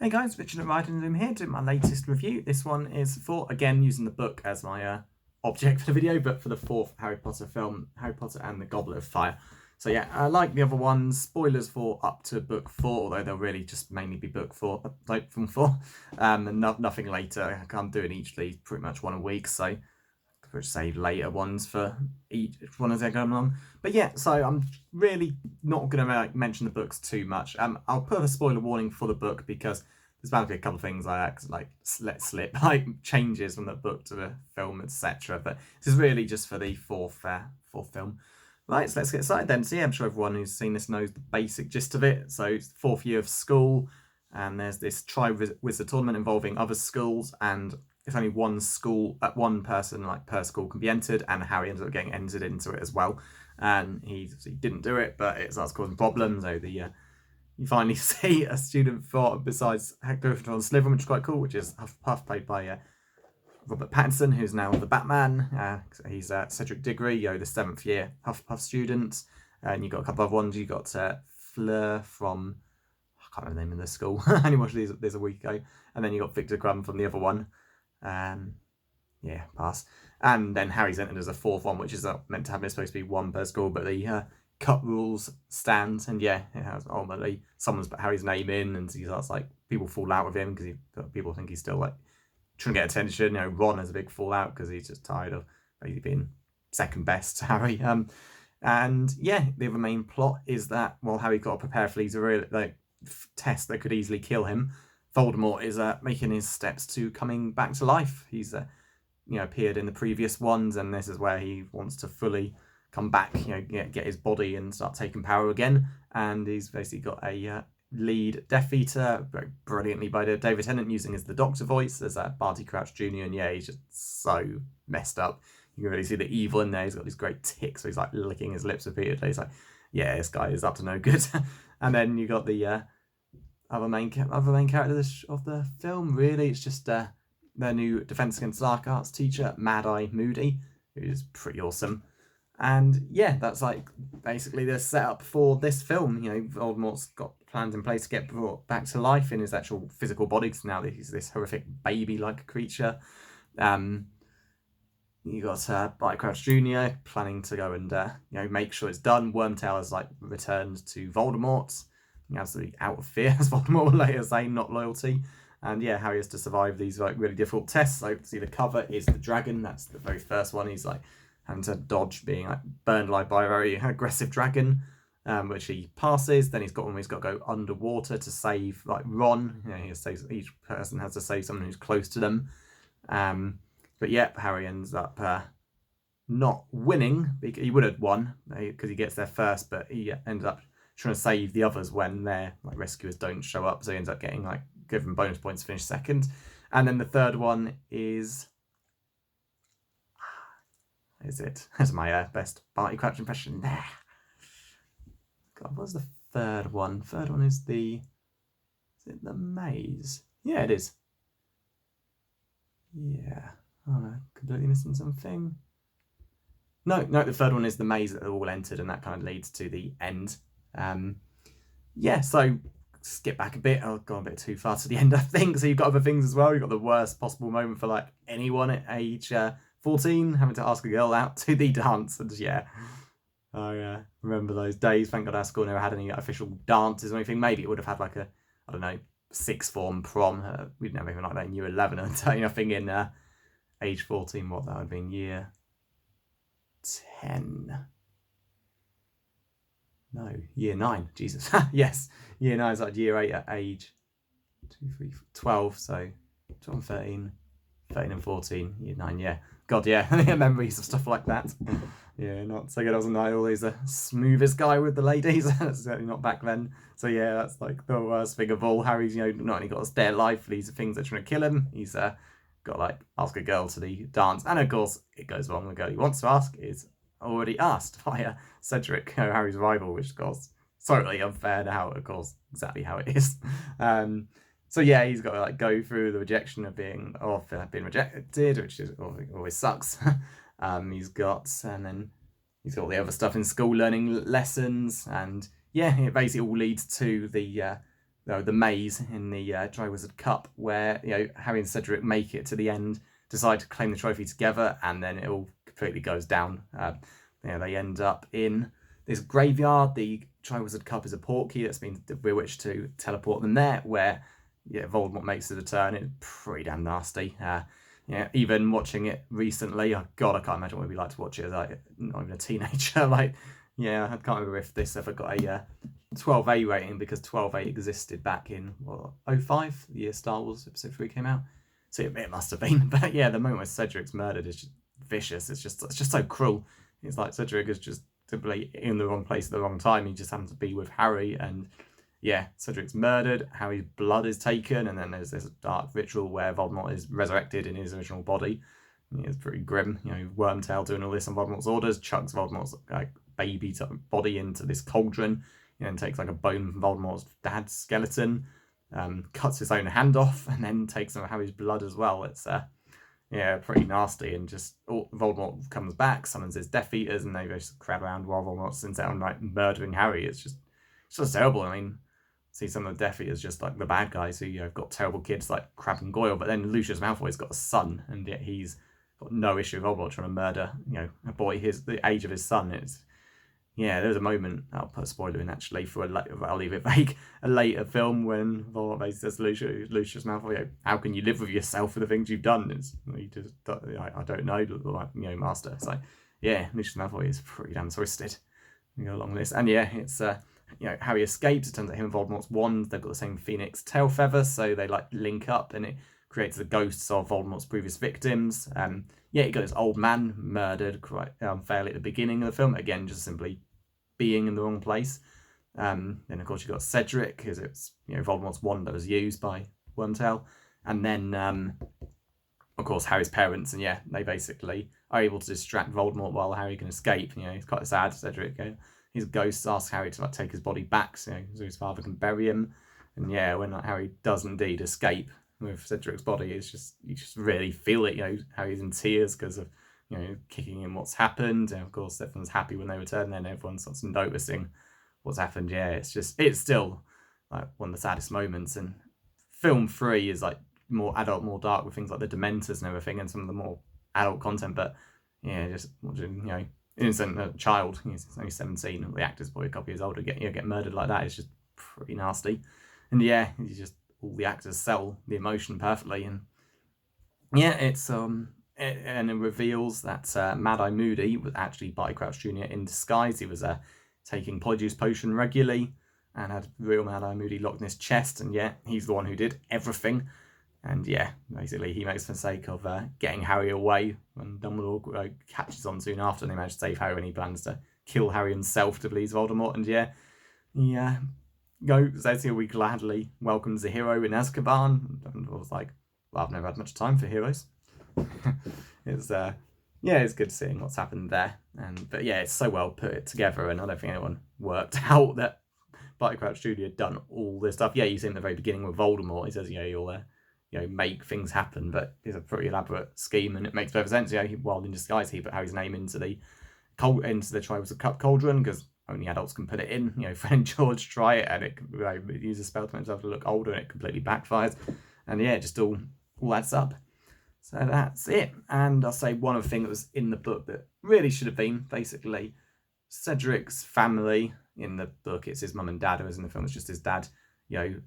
Hey guys, Richard and Ryden Zoom here doing my latest review. This one is for, again, using the book as my object for the video, but for the fourth Harry Potter film, Harry Potter and the Goblet of Fire. So yeah, like the other ones, spoilers for up to book 4, although they'll really just mainly be book 4, like film 4, and nothing later. I can't do it each lead, pretty much one a week, so could save later ones for each one as they're going along. But yeah, so I'm really not going to mention the books too much. I'll put a spoiler warning for the book because there's bound to be a couple of things I let slip, like changes from the book to the film, etc. But this is really just for the fourth film. Right, so let's get started then. So yeah, I'm sure everyone who's seen this knows the basic gist of it. So it's the fourth year of school, and there's this Tri-Wizard tournament involving other schools, and it's only one school, one person like per school can be entered, and Harry ends up getting entered into it as well. And he didn't do it, but it starts causing problems. So you finally see a student besides Gryffindor and Slytherin, which is quite cool, which is Hufflepuff, played by Robert Pattinson, who's now the Batman. He's Cedric Diggory, the 7th year Hufflepuff student. And you've got a couple of ones. You've got Fleur from, I can't remember the name of the school. I only watched these a week ago. And then you've got Victor Crumb from the other one. Yeah, pass. And then Harry's entered as a fourth one, which is meant to have it's supposed to be one per school, but the cut rules stand, and yeah, it has ultimately someone's put Harry's name in, and he starts like people fall out with him because people think he's still like trying to get attention. Ron has a big fallout because he's just tired of basically being second best to Harry. And yeah, the other main plot is that while Harry got to prepare for these really tests that could easily kill him, Voldemort is making his steps to coming back to life. He's appeared in the previous ones, and this is where he wants to fully come back, get his body and start taking power again. And he's basically got a lead Death Eater, very brilliantly by David Tennant, using as the Doctor voice. There's Barty Crouch Jr., and yeah, he's just so messed up. You can really see the evil in there. He's got these great tics, so he's like licking his lips repeatedly. He's like, yeah, this guy is up to no good. And then you got the other main character of the film. Really, it's just their new Defense Against Dark Arts teacher, Mad Eye Moody, who's pretty awesome. And yeah, that's like basically the setup for this film. Voldemort's got plans in place to get brought back to life in his actual physical body, because now he's this horrific baby-like creature. You got Barty Crouch Jr. planning to go and make sure it's done. Wormtail has returned to Voldemort, absolutely out of fear, as Voldemort will later say, not loyalty. And yeah, Harry has to survive these really difficult tests. So see, the cover is the dragon. That's the very first one. He's having to dodge being burned alive by a very aggressive dragon, which he passes. Then he's got to go underwater to save Ron. Each person has to save someone who's close to them. But yeah, Harry ends up not winning. He would have won because he gets there first, but he ends up trying to save the others when their rescuers don't show up. So he ends up getting given bonus points to finish second. And then the third one is it? That's my best Barty Crouch impression there. God, what's the third one? Third one is is it the maze? Yeah, it is. Yeah. Oh, I'm completely missing something. No, the third one is the maze that they're all entered, and that kind of leads to the end. Yeah, so skip back a bit. I've gone a bit too far to the end, I think. So you've got other things as well. You've got the worst possible moment for anyone at age 14, having to ask a girl out to the dance. And yeah, I remember those days. Thank God our school never had any official dances or anything. Maybe it would have had I don't know, sixth form prom. We'd never even that in year 11 until nothing in age 14. What that would have been year 10. No, year 9. Jesus. Yes, year 9 is year 8 at age 2, 3, 4, 12. So 12 and 13, 13 and 14, year 9. Yeah. God, yeah. Memories of stuff like that. Yeah, not so good. I wasn't always the smoothest guy with the ladies. Certainly not back then. So yeah, that's the worst thing of all. Harry's, not only got a stare life for these things that are trying to kill him, he's got ask a girl to the dance. And of course, it goes wrong. The girl he wants to ask is already asked by Cedric, Harry's rival, which of course totally unfair now, of course, exactly how it is. So yeah, he's got to go through the rejection of being rejected, which always sucks. He's got all the other stuff in school, learning lessons, and yeah, it basically all leads to the the maze in the Triwizard Cup, where Harry and Cedric make it to the end, decide to claim the trophy together, and then it all completely goes down. They end up in this graveyard. The Triwizard Cup is a portkey that's been bewitched to teleport them there, where Voldemort makes it a turn. It's pretty damn nasty. Even watching it recently, oh God, I can't imagine what it'd be like to watch it as not even a teenager. I can't remember if this ever got a 12A rating, because 12A existed back in 05, the year Star Wars Episode 3 came out. So it must have been. But yeah, the moment where Cedric's murdered is just vicious. It's just so cruel. It's like Cedric is just simply in the wrong place at the wrong time. He just happened to be with Harry, and Cedric's murdered. Harry's blood is taken, and then there's this dark ritual where Voldemort is resurrected in his original body. It's pretty grim. Wormtail doing all this on Voldemort's orders, chucks Voldemort's baby body into this cauldron, and takes a bone from Voldemort's dad's skeleton, cuts his own hand off, and then takes some of Harry's blood as well. It's pretty nasty, and just Voldemort comes back, summons his Death Eaters, and they just crowd around while Voldemort's in town murdering Harry. It's just terrible. I mean, see some of the Death Eaters just the bad guys who have got terrible kids like Crabbe and Goyle, but then Lucius Malfoy's got a son, and yet he's got no issue with Voldemort trying to murder a boy the age of his son. There was a moment, I'll put a spoiler in actually for I'll leave it vague, a later film when Voldemort says to Lucius Malfoy, how can you live with yourself for the things you've done? I don't know, master. It's Lucius Malfoy is pretty damn twisted. We go along this, and it's Harry escapes. It turns out him and Voldemort's wands, they've got the same phoenix tail feather, so they link up, and it creates the ghosts of Voldemort's previous victims. You got this old man murdered quite unfairly at the beginning of the film, again just simply being in the wrong place. Then of course you got Cedric, because it's Voldemort's wand that was used by Wormtail, and then of course Harry's parents, and they basically are able to distract Voldemort while Harry can escape. He's quite sad. Cedric, his ghost asks Harry to take his body back, so his father can bury him. And when Harry does indeed escape with Cedric's body, you just really feel it. Harry's in tears because of kicking in what's happened, and of course everyone's happy when they return. Then everyone starts noticing what's happened. It's still one of the saddest moments. And film 3 is more adult, more dark, with things like the Dementors and everything, and some of the more adult content. But just watching innocent child, he's only 17, the actor's probably a couple years older, get murdered like that is just pretty nasty. And all the actors sell the emotion perfectly. And it's and it reveals that Mad-Eye Moody was actually Barty Crouch Jr. in disguise. He was taking Polyjuice Potion regularly and had real Mad-Eye Moody locked in his chest, and he's the one who did everything. And basically he makes the mistake of getting Harry away when Dumbledore catches on soon after, and they manage to save Harry, and he plans to kill Harry himself to please Voldemort. And says he gladly welcomes the hero in Azkaban. Dumbledore was like, well, I've never had much time for heroes. It's good seeing what's happened there, but it's so well put together, and I don't think anyone worked out that Barty Crouch Jr. had done all this stuff. You see him at the very beginning with Voldemort. He says, you'll make things happen, but it's a pretty elaborate scheme, and it makes perfect sense. While in disguise, he put Harry's name into the Triwizard Cup cauldron, because only adults can put it in. Fred and George try it, and it uses a spell to make himself look older, and it completely backfires. And just all adds up. So that's it. And I'll say one other thing that was in the book that really should have been, basically, Cedric's family. In the book, it's his mum and dad, whereas in the film, it's just his dad.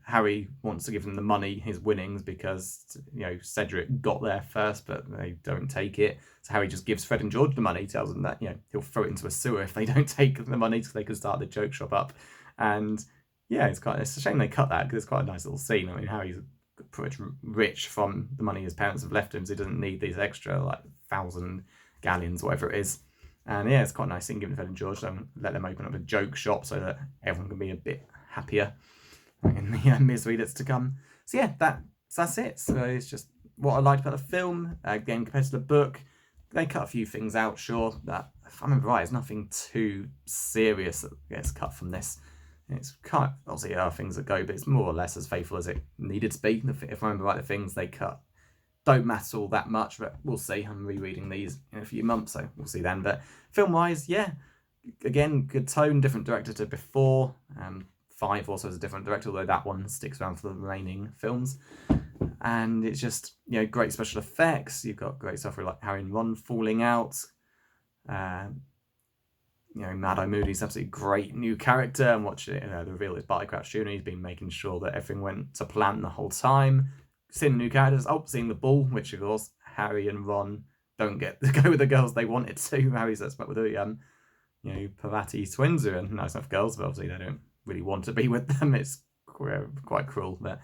Harry wants to give them the money, his winnings, because, Cedric got there first, but they don't take it. So Harry just gives Fred and George the money, tells them that, he'll throw it into a sewer if they don't take the money, so they can start the joke shop up. And, it's a shame they cut that, because it's quite a nice little scene. I mean, Harry's pretty rich from the money his parents have left him, so he doesn't need these extra 1,000 galleons, whatever it is. And it's quite a nice scene given Fred and George. Don't let them open up a joke shop so that everyone can be a bit happier in the misery that's to come. So that's it. So it's just what I liked about the film. Again, compared to the book, they cut a few things out, sure. That, if I remember right, there's nothing too serious that gets cut from this. It's kind of, obviously there are things that go, but it's more or less as faithful as it needed to be. If I remember right, the things they cut don't matter all that much, but we'll see. I'm rereading these in a few months, so we'll see then. But film-wise, again, good tone, different director to before. 5 also has a different director, although that one sticks around for the remaining films. And it's just, great special effects. You've got great stuff like Harry and Ron falling out. Mad-Eye Moody's absolutely great new character, and watching it, the reveal is Barty Crouch Jr. He's been making sure that everything went to plan the whole time. Seeing new characters, seeing the ball, which of course Harry and Ron don't get to go with the girls they wanted to. Harry's that's with the Pavati twins, who are nice enough girls, but obviously they don't really want to be with them. It's quite cruel, but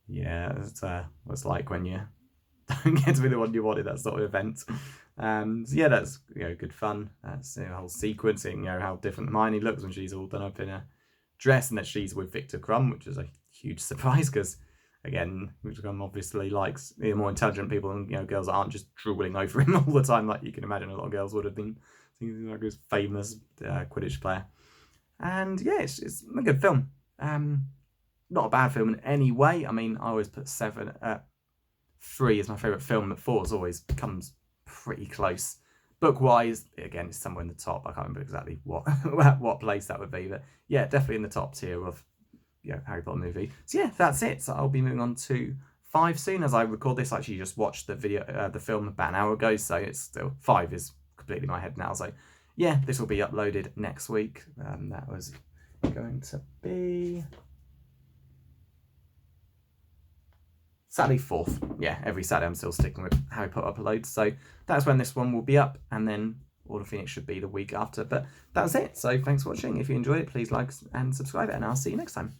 yeah, it's what it's like when you don't get to be the one you wanted, that sort of event. And yeah, that's good fun. That's a whole sequence, seeing how different Hermione looks when she's all done up in a dress, and that she's with Victor Crumb, which is a huge surprise because, again, Victor Crumb obviously likes more intelligent people, and girls aren't just drooling over him all the time like you can imagine a lot of girls would have been. Thinking like his famous Quidditch player. And yeah, it's a good film. Not a bad film in any way. I mean, I always put 3 is my favourite film, but 4 always comes pretty close. Book-wise, again, it's somewhere in the top. I can't remember exactly what place that would be, but yeah, definitely in the top tier of Harry Potter movie. So yeah, that's it. So I'll be moving on to 5 soon. As I record this, I actually just watched the film about an hour ago, so it's still 5 is completely in my head now. So yeah, this will be uploaded next week. That was going to be Saturday 4th. Yeah, every Saturday I'm still sticking with Harry Potter uploads. So that's when this one will be up, and then Order Phoenix should be the week after. But that's it. So thanks for watching. If you enjoyed it, please like and subscribe, and I'll see you next time.